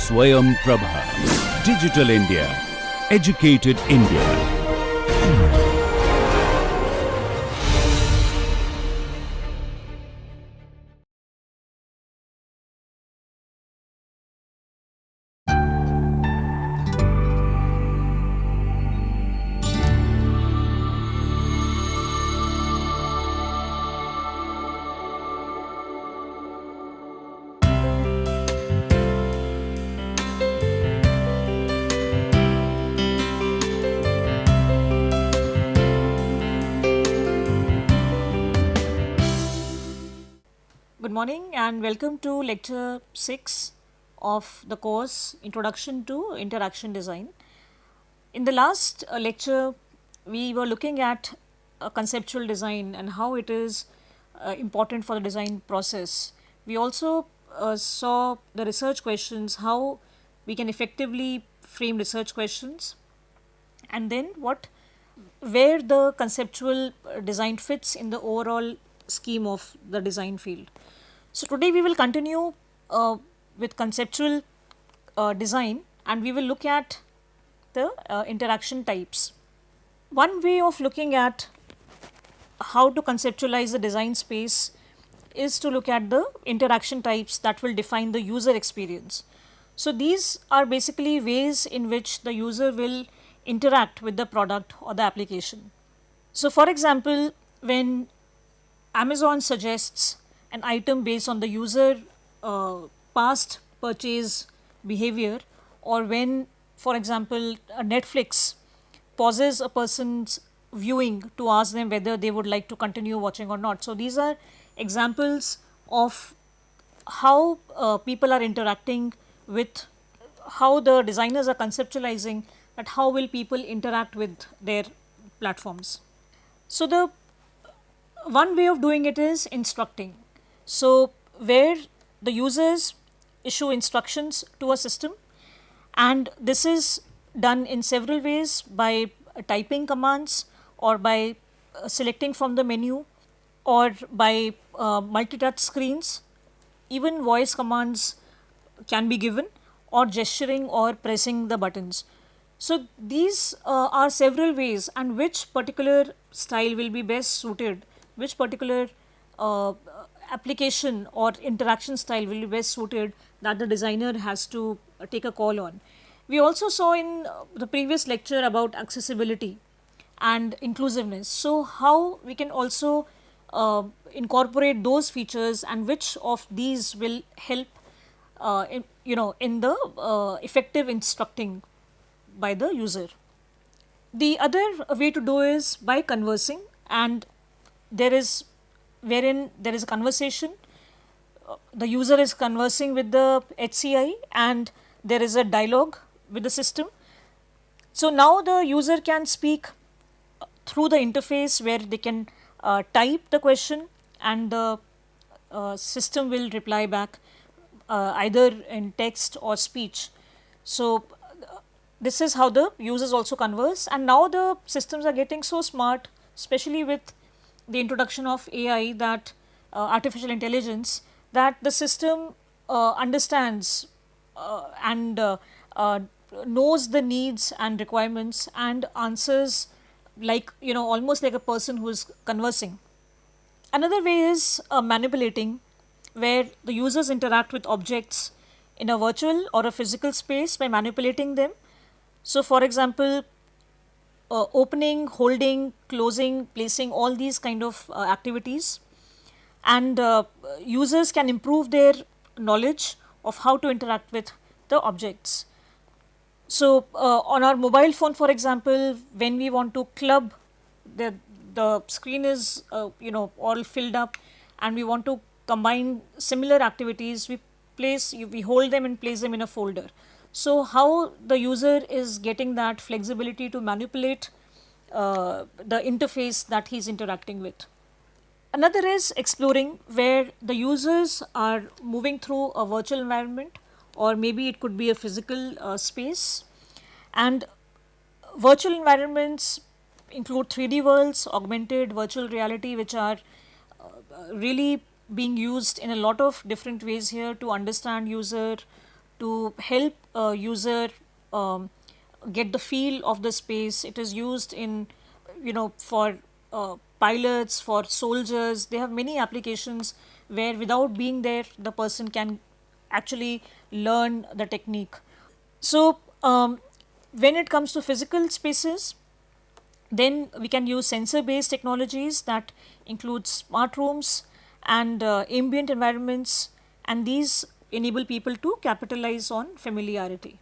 Swayam Prabha. Digital India. Educated India. Good morning and welcome to lecture 6 of the course Introduction to Interaction Design. In the last lecture, we were looking at conceptual design and how it is important for the design process. We also saw the research questions, how we can effectively frame research questions, and then where the conceptual design fits in the overall scheme of the design field. So today we will continue with conceptual design, and we will look at the interaction types. One way of looking at how to conceptualize the design space is to look at the interaction types that will define the user experience. So these are basically ways in which the user will interact with the product or the application. So for example, when Amazon suggests an item based on the user past purchase behavior, or when, for example, Netflix pauses a person's viewing to ask them whether they would like to continue watching or not. So these are examples of how people are interacting with, how the designers are conceptualizing that how will people interact with their platforms. So the one way of doing it is instructing. So where the users issue instructions to a system, and this is done in several ways: by typing commands, or by selecting from the menu, or by multi-touch screens. Even voice commands can be given, or gesturing or pressing the buttons. So these are several ways, and which particular style will be best suited, which particular application or interaction style will be best suited, that the designer has to take a call on. We also saw in the previous lecture about accessibility and inclusiveness. So how we can also incorporate those features, and which of these will help in the effective instructing by the user. The other way to do is by conversing, and there is a conversation. The user is conversing with the HCI, and there is a dialogue with the system. So now the user can speak through the interface where they can type the question, and the system will reply back either in text or speech. So this is how the users also converse, and now the systems are getting so smart, especially with the introduction of AI, that artificial intelligence, that the system understands and knows the needs and requirements and answers like, almost like a person who is conversing. Another way is manipulating, where the users interact with objects in a virtual or a physical space by manipulating them. So for example, opening, holding, closing, placing, all these kind of activities, and users can improve their knowledge of how to interact with the objects. So on our mobile phone, for example, when we want to club, the screen is all filled up, and we want to combine similar activities, we hold them and place them in a folder. So how the user is getting that flexibility to manipulate the interface that he is interacting with. Another is exploring, where the users are moving through a virtual environment, or maybe it could be a physical space. And virtual environments include 3D worlds, augmented virtual reality, which are really being used in a lot of different ways here to understand user, to help a user get the feel of the space. It is used in, for pilots, for soldiers. They have many applications where without being there, the person can actually learn the technique. So, when it comes to physical spaces, then we can use sensor based technologies that include smart rooms and ambient environments, and these enable people to capitalize on familiarity.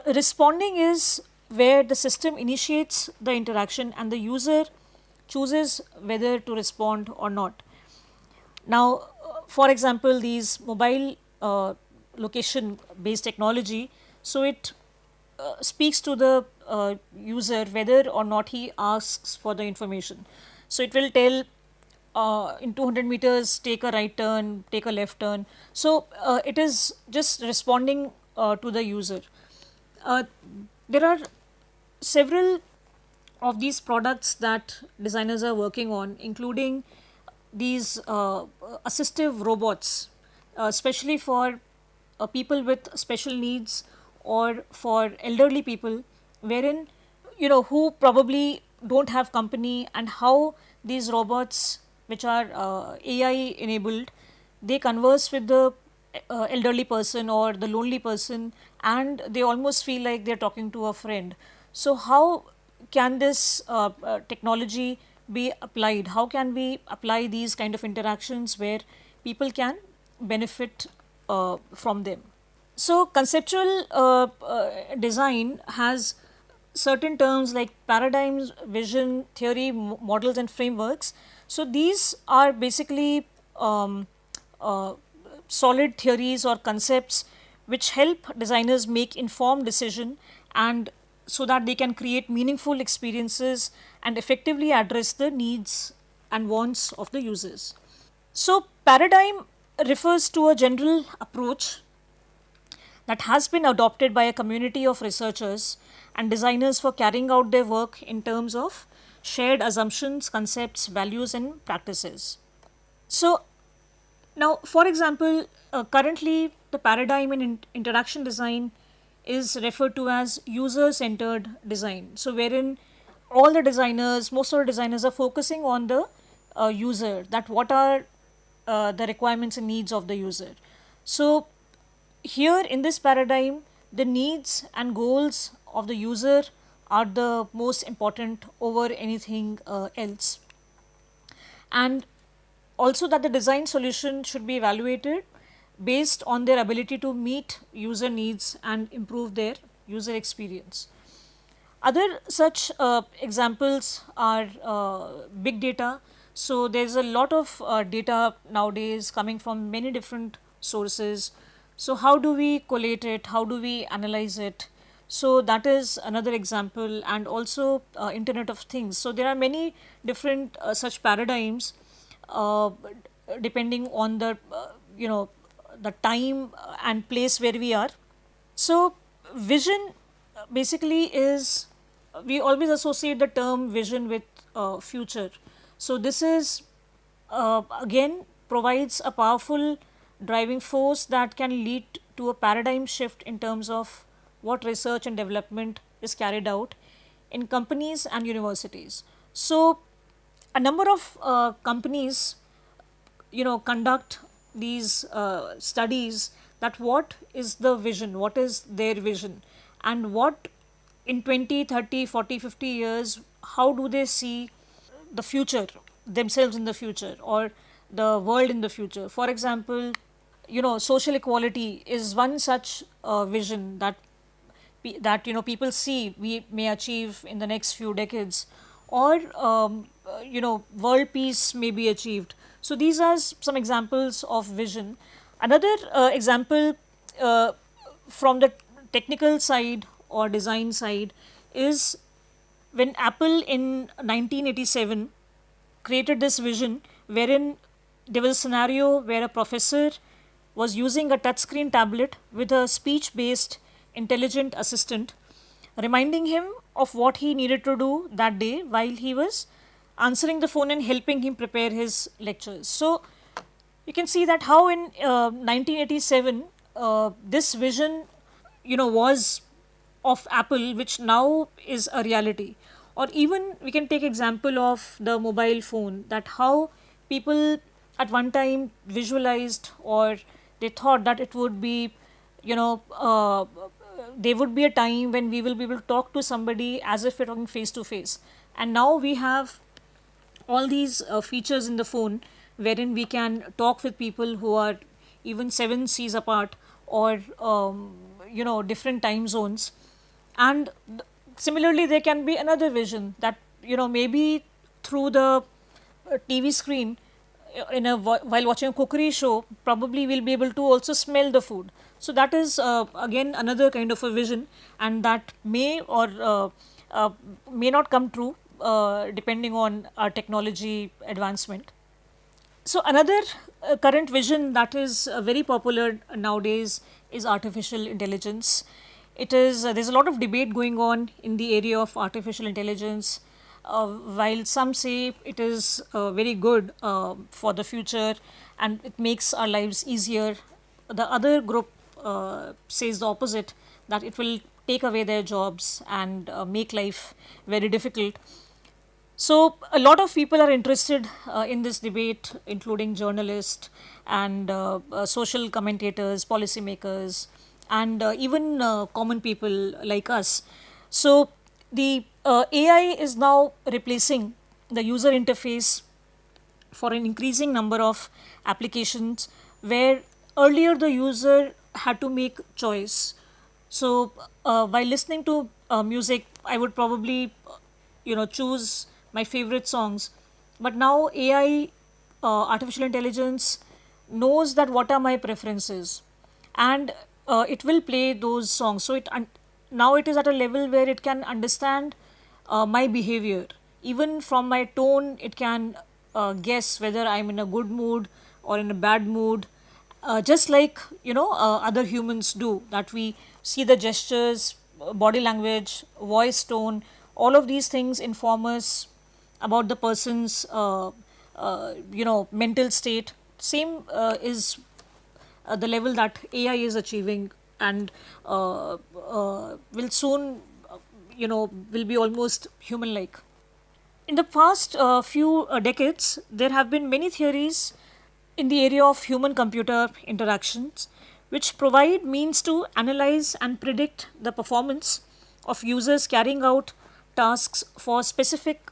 Responding is where the system initiates the interaction and the user chooses whether to respond or not. Now, for example, these mobile location based technology, so it speaks to the user whether or not he asks for the information. So it will tell in 200 meters take a right turn, take a left turn. So it is just responding to the user. Uh, there are several of these products that designers are working on, including these assistive robots, especially for people with special needs or for elderly people, wherein, who probably don't have company, and how these robots, which are AI enabled, they converse with the elderly person or the lonely person, and they almost feel like they're talking to a friend. So how can this technology be applied? How can we apply these kind of interactions where people can benefit from them? So conceptual design has certain terms like paradigms, vision, theory, models, and frameworks. So these are basically uh, solid theories or concepts which help designers make informed decision, and so that they can create meaningful experiences and effectively address the needs and wants of the users. So paradigm refers to a general approach that has been adopted by a community of researchers and designers for carrying out their work in terms of shared assumptions, concepts, values, and practices. So, now, for example, currently the paradigm in interaction design is referred to as user centered design. So, wherein all the designers, most of the designers are focusing on the user, that what are the requirements and needs of the user. So, here in this paradigm, the needs and goals of the user are the most important over anything else. And also that the design solution should be evaluated based on their ability to meet user needs and improve their user experience. Other such examples are big data. So there's a lot of data nowadays coming from many different sources. So how do we collate it? How do we analyze it? So that is another example, and also Internet of Things. So there are many different such paradigms uh, depending on the the time and place where we are. So vision basically is, we always associate the term vision with future. So this is again provides a powerful driving force that can lead to a paradigm shift in terms of what research and development is carried out in companies and universities. So a number of companies conduct these studies, that what is the vision, what is their vision, and what in 20, 30, 40, 50 years, how do they see the future, themselves in the future, or the world in the future. For example, social equality is one such vision that people see we may achieve in the next few decades, or world peace may be achieved. So these are some examples of vision. Another example from the technical side or design side is when Apple in 1987 created this vision, wherein there was a scenario where a professor was using a touchscreen tablet with a speech based intelligent assistant, reminding him of what he needed to do that day while he was answering the phone and helping him prepare his lectures. So you can see that how in 1987 this vision, was of Apple, which now is a reality. Or even we can take example of the mobile phone, that how people at one time visualized, or they thought that it would be, you know, there would be a time when we will be able to talk to somebody as if we're talking face to face. And now we have all these features in the phone wherein we can talk with people who are even seven seas apart, or different time zones. And similarly, there can be another vision that, maybe through the TV screen, while watching a cookery show, probably we'll be able to also smell the food. So that is again another kind of a vision, and that may or may not come true depending on our technology advancement. So another current vision that is very popular nowadays is artificial intelligence. It is there's a lot of debate going on in the area of artificial intelligence. While some say it is very good for the future and it makes our lives easier, the other group says the opposite, that it will take away their jobs and make life very difficult. So, a lot of people are interested in this debate, including journalists and social commentators, policymakers, and even common people like us. So, the AI is now replacing the user interface for an increasing number of applications, where earlier the user had to make choice. So, while listening to music, I would probably, choose my favorite songs. But now AI, artificial intelligence, knows that what are my preferences, and it will play those songs. So now it is at a level where it can understand my behavior. Even from my tone, it can guess whether I'm in a good mood or in a bad mood, just like other humans do. That we see the gestures, body language, voice tone, all of these things inform us about the person's mental state. Same is the level that AI is achieving, and will soon will be almost human like. In the past few decades, there have been many theories in the area of human computer interactions, which provide means to analyze and predict the performance of users carrying out tasks for specific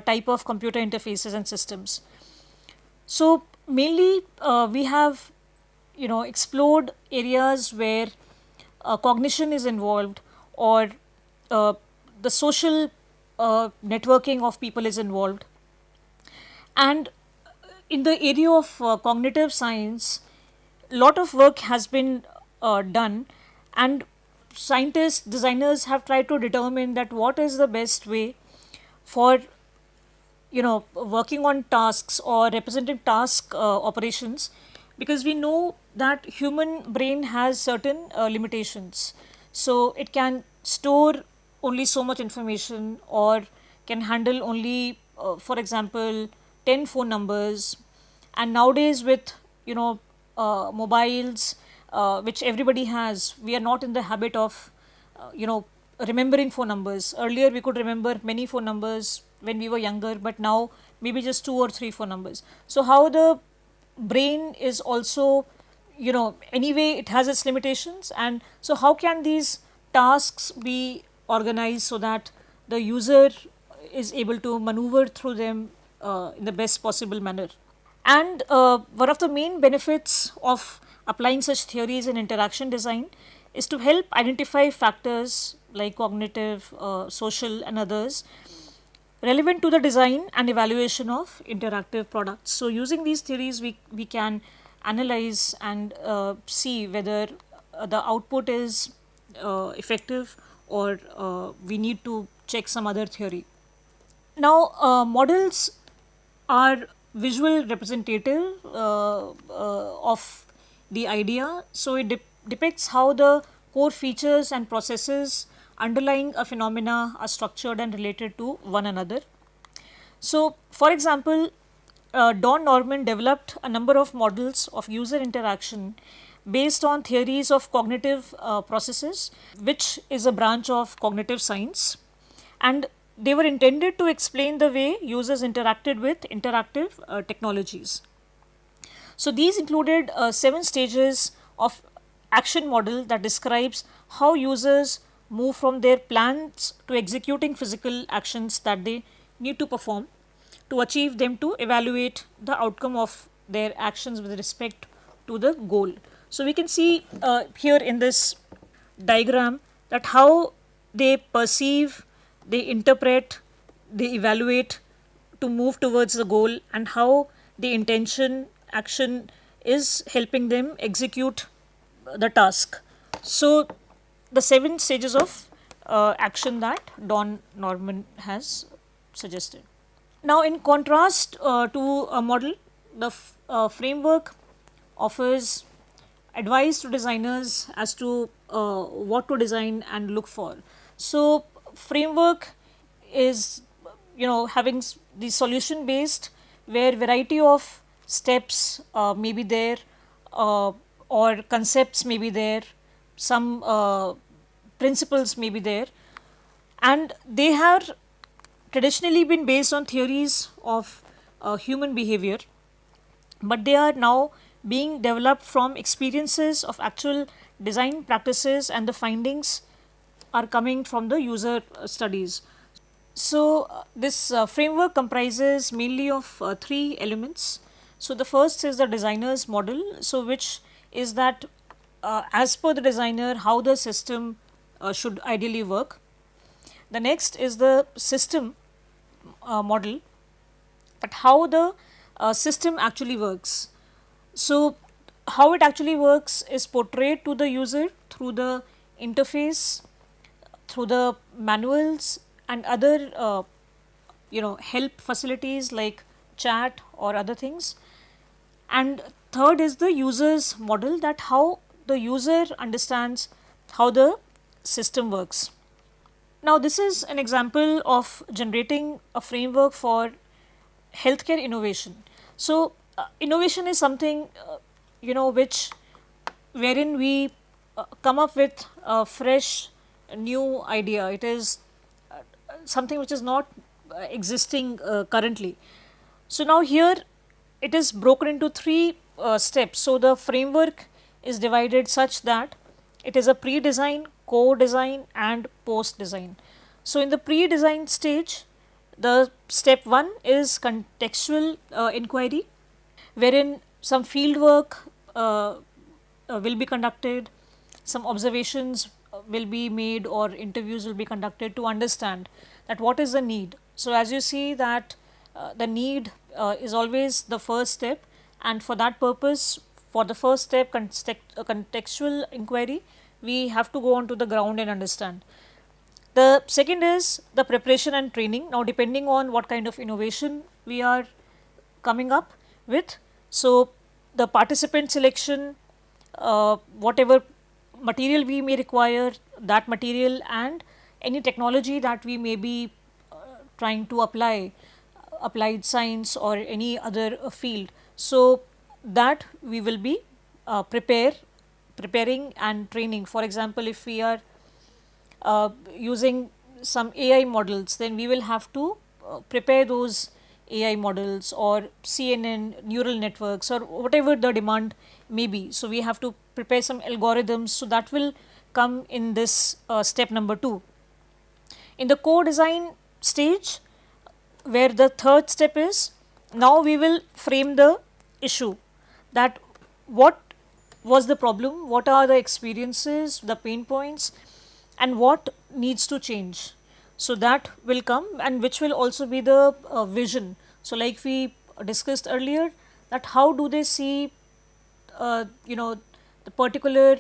type of computer interfaces and systems. So, mainly we have explored areas where cognition is involved, or the social networking of people is involved. And in the area of cognitive science, lot of work has been done, and scientists, designers have tried to determine that what is the best way for working on tasks or representing task operations, because we know that human brain has certain limitations. So it can store only so much information, or can handle only for example 10 phone numbers. And nowadays with mobiles, which everybody has, we are not in the habit of remembering phone numbers. Earlier we could remember many phone numbers when we were younger, but now maybe just two or three phone numbers. So how the brain is also, anyway it has its limitations, and so how can these tasks be organized so that the user is able to maneuver through them in the best possible manner. And one of the main benefits of applying such theories in interaction design is to help identify factors like cognitive, social, and others relevant to the design and evaluation of interactive products. So, using these theories, we can analyze and see whether the output is effective, or we need to check some other theory. Now, models are visual representative of the idea. So, it depicts how the core features and processes underlying a phenomena are structured and related to one another. So, for example, Don Norman developed a number of models of user interaction based on theories of cognitive processes, which is a branch of cognitive science. And they were intended to explain the way users interacted with interactive technologies. So these included 7 stages of action model that describes how users move from their plans to executing physical actions that they need to perform to achieve them, to evaluate the outcome of their actions with respect to the goal. So we can see here in this diagram that how they perceive, they interpret, they evaluate to move towards the goal, and how the intention action is helping them execute the task. So the 7 stages of action that Don Norman has suggested. Now, in contrast to a model, the framework offers advice to designers as to what to design and look for. So, framework is, having the solution based, where variety of steps may be there, or concepts may be there, some principles may be there, and they have traditionally been based on theories of human behavior, but they are now being developed from experiences of actual design practices, and the findings are coming from the user studies. So, this framework comprises mainly of 3 elements. So, the first is the designer's model, so which is that as per the designer, how the system should ideally work. The next is the system model, but how the system actually works. So, how it actually works is portrayed to the user through the interface, through the manuals, and other help facilities like chat or other things. And third is the user's model, that how the user understands how the system works. Now, this is an example of generating a framework for healthcare innovation. So, innovation is something which wherein we come up with a fresh new idea. It is something which is not existing currently. So, now here it is broken into 3 steps. So, the framework is divided such that it is a pre-design, co-design, and post-design. So, in the pre-design stage, the step 1 is contextual inquiry, wherein some field work will be conducted, some observations will be made, or interviews will be conducted to understand that what is the need. So, as you see that the need is always the first step, and for that purpose, for the first step, contextual inquiry, we have to go on to the ground and understand. The second is the preparation and training. Now, depending on what kind of innovation we are coming up with, so the participant selection, whatever material we may require, that material, and any technology that we may be trying to apply, applied science or any other field. So, that we will be preparing and training. For example, if we are using some AI models, then we will have to prepare those AI models, or CNN, neural networks, or whatever the demand may be. So, we have to prepare some algorithms. So, that will come in this step number 2. In the co-design stage, where the third step is, now we will frame the issue, that what was the problem, what are the experiences, the pain points, and what needs to change. So, that will come, and which will also be the vision. So, like we discussed earlier, that how do they see the particular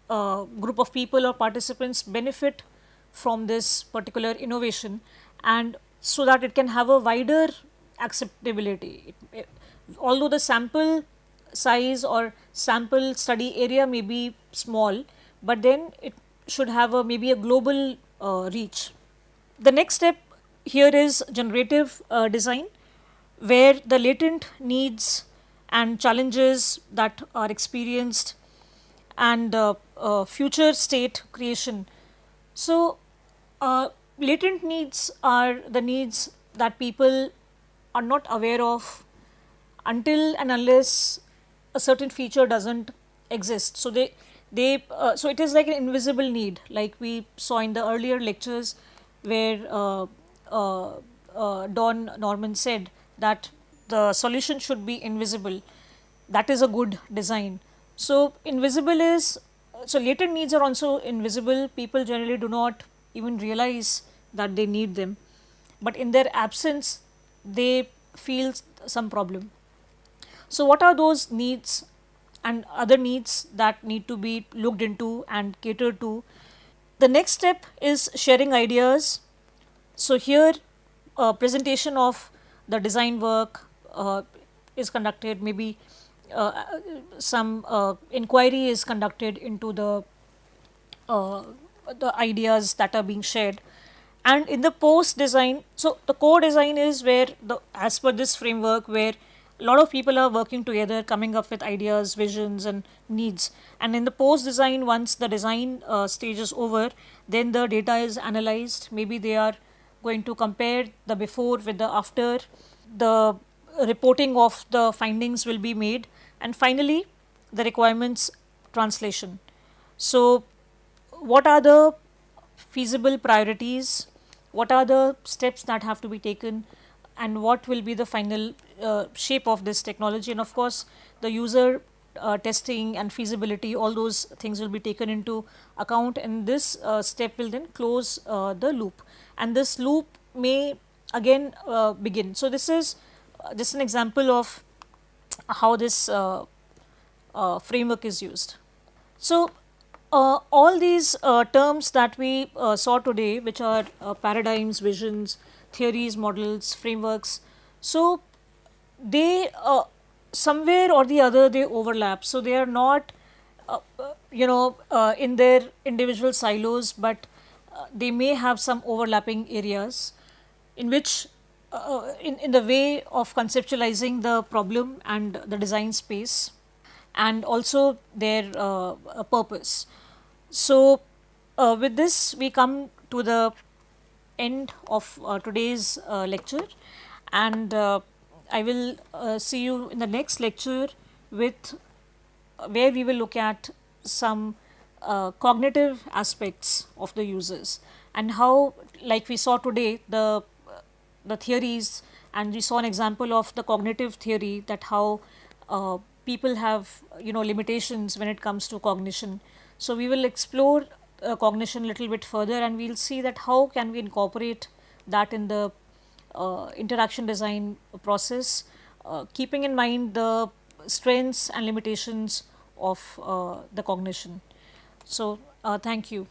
group of people or participants benefit from this particular innovation, and so that it can have a wider acceptability. Although the sample size or sample study area may be small, but then it should have maybe a global reach. The next step here is generative design, where the latent needs and challenges that are experienced and future state creation. So, latent needs are the needs that people are not aware of until and unless a certain feature doesn't exist. So so it is like an invisible need, like we saw in the earlier lectures, where uh, Don Norman said that the solution should be invisible. That is a good design. So invisible is, so latent needs are also invisible. People generally do not even realize that they need them, but in their absence they feel some problem. So what are those needs and other needs that need to be looked into and catered to? The next step is sharing ideas. So here, presentation of the design work is conducted. Maybe uh, some inquiry is conducted into uh, the ideas that are being shared. And in the post design, so the core design is where, the as per this framework, where a lot of people are working together, coming up with ideas, visions, and needs. And in the post design, once the design stage is over, then the data is analyzed. Maybe they are going to compare the before with the after. The reporting of the findings will be made, and finally the requirements translation. So what are the feasible priorities, what are the steps that have to be taken, and what will be the final shape of this technology. And of course the user testing and feasibility, all those things will be taken into account, and this step will then close the loop, and this loop may again begin. So this is just an example of how this framework is used. So, all these terms that we saw today, which are paradigms, visions, theories, models, frameworks, so they somewhere or the other they overlap. So they are not, in their individual silos, but they may have some overlapping areas in which, in the way of conceptualizing the problem and the design space, and also their purpose. So, with this, we come to the end of today's lecture, and I will see you in the next lecture with where we will look at some cognitive aspects of the users, and how, like we saw today, the theories, and we saw an example of the cognitive theory, that how people have, limitations when it comes to cognition. So we will explore cognition a little bit further, and we'll see that how can we incorporate that in the interaction design process, keeping in mind the strengths and limitations of the cognition. So thank you.